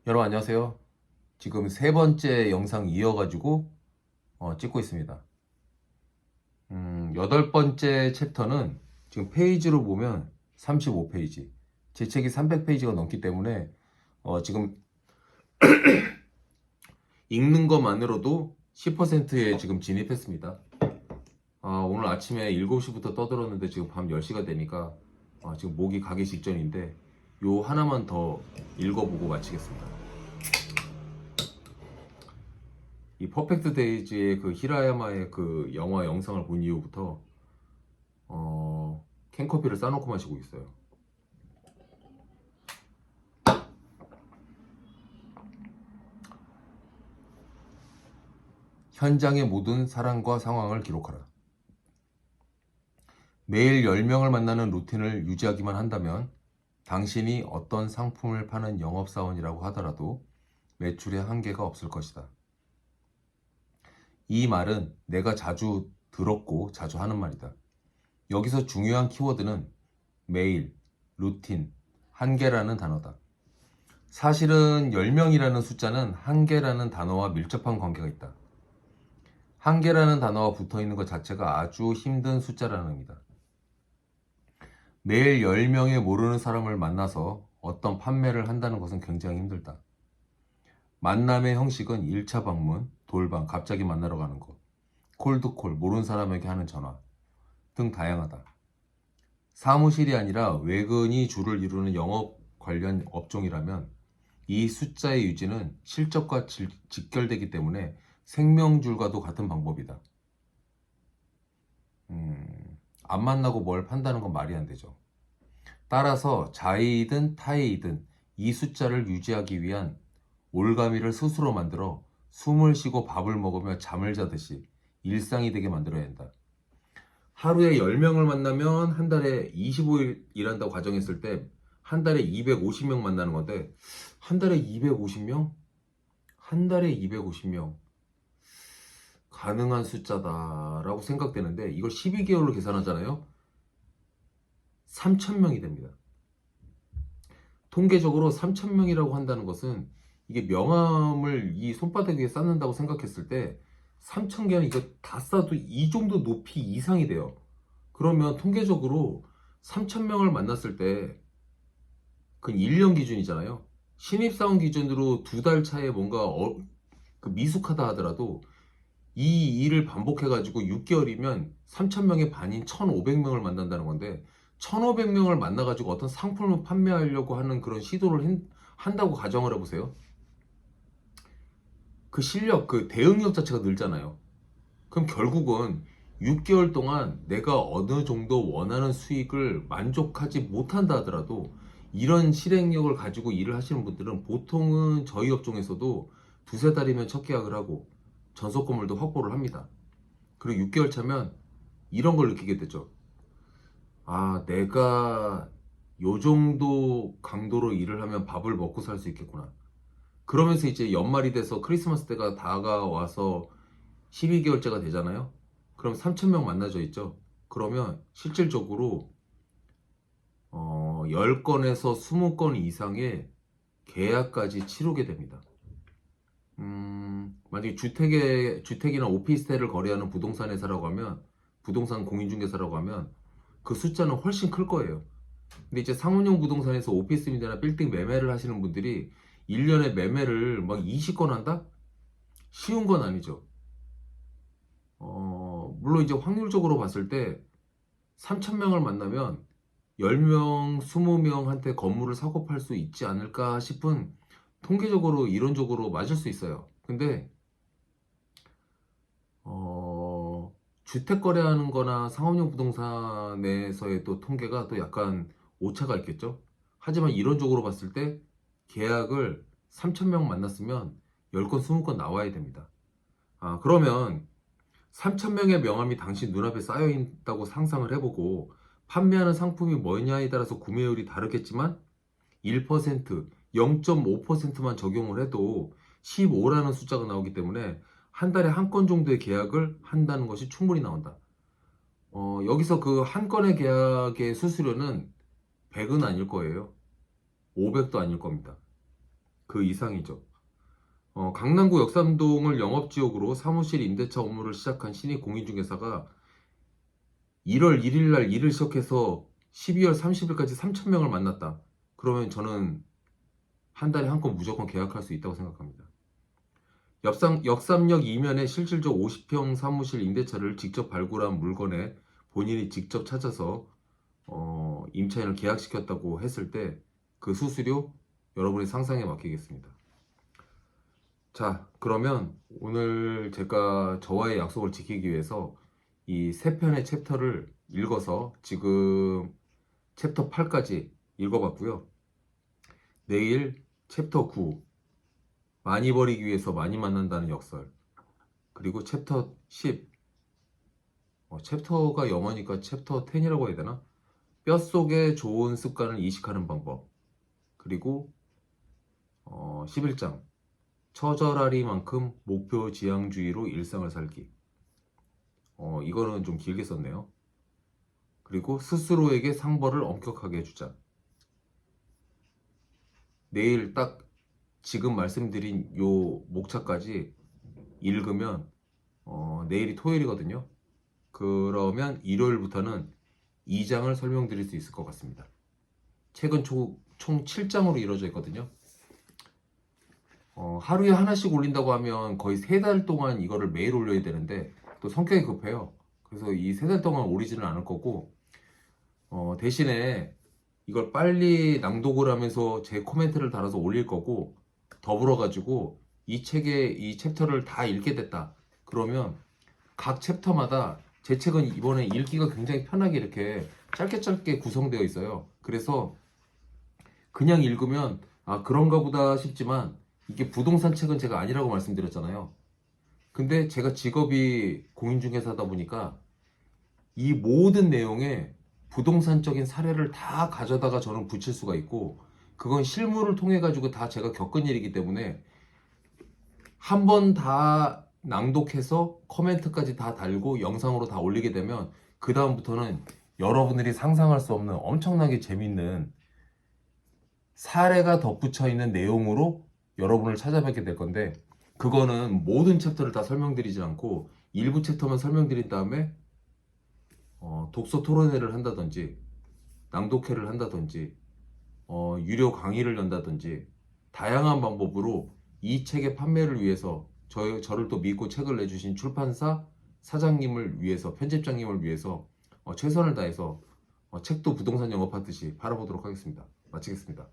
여러분 안녕하세요. 지금 세 번째 영상 이어가지고 찍고 있습니다. 여덟 번째 챕터는 지금 페이지로 보면 35페이지. 제 책이 300페이지가 넘기 때문에 지금 읽는 것만으로도 10%에 지금 진입했습니다. 오늘 아침에 7시부터 떠들었는데 지금 밤 10시가 되니까 지금 목이 가기 직전인데 요 하나만 더 읽어보고 마치겠습니다. 이 퍼펙트 데이즈의 그 히라야마의 그 영화 영상을 본 이후부터 캔커피를 싸놓고 마시고 있어요. 현장의 모든 사람과 상황을 기록하라. 매일 10명을 만나는 루틴을 유지하기만 한다면 당신이 어떤 상품을 파는 영업사원이라고 하더라도 매출에 한계가 없을 것이다. 이 말은 내가 자주 들었고 자주 하는 말이다. 여기서 중요한 키워드는 매일, 루틴, 한계라는 단어다. 사실은 10명이라는 숫자는 한계라는 단어와 밀접한 관계가 있다. 한계라는 단어가 붙어있는 것 자체가 아주 힘든 숫자라는 의미다. 매일 10명의 모르는 사람을 만나서 어떤 판매를 한다는 것은 굉장히 힘들다. 만남의 형식은 1차 방문, 돌방, 갑자기 만나러 가는 것, 콜드콜, 모르는 사람에게 하는 전화 등 다양하다. 사무실이 아니라 외근이 주를 이루는 영업 관련 업종이라면 이 숫자의 유지는 실적과 직결되기 때문에 생명줄과도 같은 방법이다. 안 만나고 뭘 판다는 건 말이 안 되죠. 따라서 자의이든 타의이든 이 숫자를 유지하기 위한 올가미를 스스로 만들어 숨을 쉬고 밥을 먹으며 잠을 자듯이 일상이 되게 만들어야 한다. 하루에 10명을 만나면 한 달에 25일 일한다고 가정했을 때 한 달에 250명 만나는 건데 한 달에 250명? 한 달에 250명 가능한 숫자다라고 생각되는데 이걸 12개월로 계산하잖아요. 3,000명이 됩니다. 통계적으로 3,000명이라고 한다는 것은 이게 명함을 이 손바닥 위에 쌓는다고 생각했을 때 3,000개는 이거 다 쌓아도 이 정도 높이 이상이 돼요. 그러면 통계적으로 3,000명을 만났을 때 그건 1년 기준이잖아요. 신입사원 기준으로 2달 차에 뭔가 그 미숙하다 하더라도 이 일을 반복해가지고 6개월이면 3,000명의 반인 1,500명을 만난다는 건데 1,500명을 만나가지고 어떤 상품을 판매하려고 하는 그런 시도를 한다고 가정을 해보세요. 그 실력, 그 대응력 자체가 늘잖아요. 그럼 결국은 6개월 동안 내가 어느 정도 원하는 수익을 만족하지 못한다 하더라도 이런 실행력을 가지고 일을 하시는 분들은 보통은 저희 업종에서도 두세 달이면 첫 계약을 하고 전속 건물도 확보를 합니다. 그리고 6개월 차면 이런 걸 느끼게 되죠. 아, 내가 요 정도 강도로 일을 하면 밥을 먹고 살 수 있겠구나. 그러면서 이제 연말이 돼서 크리스마스 때가 다가와서 12개월째가 되잖아요. 그럼 3,000명 만나져 있죠. 그러면 실질적으로 10건에서 20건 이상의 계약까지 치르게 됩니다. 만약에 주택이나 오피스텔을 거래하는 부동산 회사라고 하면, 부동산 공인중개사라고 하면 그 숫자는 훨씬 클 거예요. 근데 이제 상업용 부동산에서 오피스나 빌딩 매매를 하시는 분들이 1년에 매매를 막 20건 한다? 쉬운 건 아니죠. 물론 이제 확률적으로 봤을 때 3,000명을 만나면 10명, 20명한테 건물을 사고 팔 수 있지 않을까 싶은 통계적으로, 이론적으로 맞을 수 있어요. 근데 주택 거래하는 거나 상업용 부동산에서의 또 통계가 또 약간 오차가 있겠죠. 하지만 이론적으로 봤을 때 계약을 3,000명 만났으면 10건, 20건 나와야 됩니다. 그러면 3,000명의 명함이 당신 눈앞에 쌓여 있다고 상상을 해보고 판매하는 상품이 뭐냐에 따라서 구매율이 다르겠지만 1%, 0.5%만 적용을 해도 15라는 숫자가 나오기 때문에 한 달에 한 건 정도의 계약을 한다는 것이 충분히 나온다. 여기서 그 한 건의 계약의 수수료는 100은 아닐 거예요. 500도 아닐 겁니다. 그 이상이죠. 강남구 역삼동을 영업지역으로 사무실 임대차 업무를 시작한 신입 공인중개사가 1월 1일 날 일을 시작해서 12월 30일까지 3,000명을 만났다. 그러면 저는 한 달에 한 건 무조건 계약할 수 있다고 생각합니다. 역삼역 이면에 실질적 50평 사무실 임대차를 직접 발굴한 물건에 본인이 직접 찾아서 임차인을 계약시켰다고 했을 때 그 수수료 여러분의 상상에 맡기겠습니다. 자, 그러면 오늘 제가 저와의 약속을 지키기 위해서 이 세 편의 챕터를 읽어서 지금 챕터 8까지 읽어봤고요. 내일 챕터 9, 많이 버리기 위해서 많이 만난다는 역설, 그리고 챕터 10, 챕터가 영어니까 챕터 10이라고 해야 되나? 뼛속에 좋은 습관을 이식하는 방법, 그리고 11장 처절하리만큼 목표 지향주의로 일상을 살기. 이거는 좀 길게 썼네요. 그리고 스스로에게 상벌을 엄격하게 해주자. 내일 딱 지금 말씀드린 요 목차까지 읽으면 내일이 토요일이거든요. 그러면 일요일부터는 2장을 설명드릴 수 있을 것 같습니다. 책은 총 7장으로 이루어져 있거든요. 하루에 하나씩 올린다고 하면 거의 3달 동안 이거를 매일 올려야 되는데 또 성격이 급해요. 그래서 이 3달 동안 오리지는 않을 거고 대신에 이걸 빨리 낭독을 하면서 제 코멘트를 달아서 올릴 거고, 더불어 가지고 이 책의 이 챕터를 다 읽게 됐다 그러면 각 챕터마다, 제 책은 이번에 읽기가 굉장히 편하게 이렇게 짧게 구성되어 있어요. 그래서 그냥 읽으면 아 그런가 보다 싶지만, 이게 부동산 책은 제가 아니라고 말씀드렸잖아요. 근데 제가 직업이 공인중개사다 보니까 이 모든 내용에 부동산적인 사례를 다 가져다가 저는 붙일 수가 있고, 그건 실무를 통해 가지고 다 제가 겪은 일이기 때문에 한 번 다 낭독해서 코멘트까지 다 달고 영상으로 다 올리게 되면 그 다음부터는 여러분들이 상상할 수 없는 엄청나게 재밌는 사례가 덧붙여 있는 내용으로 여러분을 찾아뵙게 될 건데, 그거는 모든 챕터를 다 설명드리지 않고 일부 챕터만 설명드린 다음에 독서 토론회를 한다든지 낭독회를 한다든지 유료 강의를 연다든지 다양한 방법으로 이 책의 판매를 위해서 저를 또 믿고 책을 내주신 출판사 사장님을 위해서, 편집장님을 위해서 최선을 다해서 책도 부동산 영업하듯이 팔아보도록 하겠습니다. 마치겠습니다.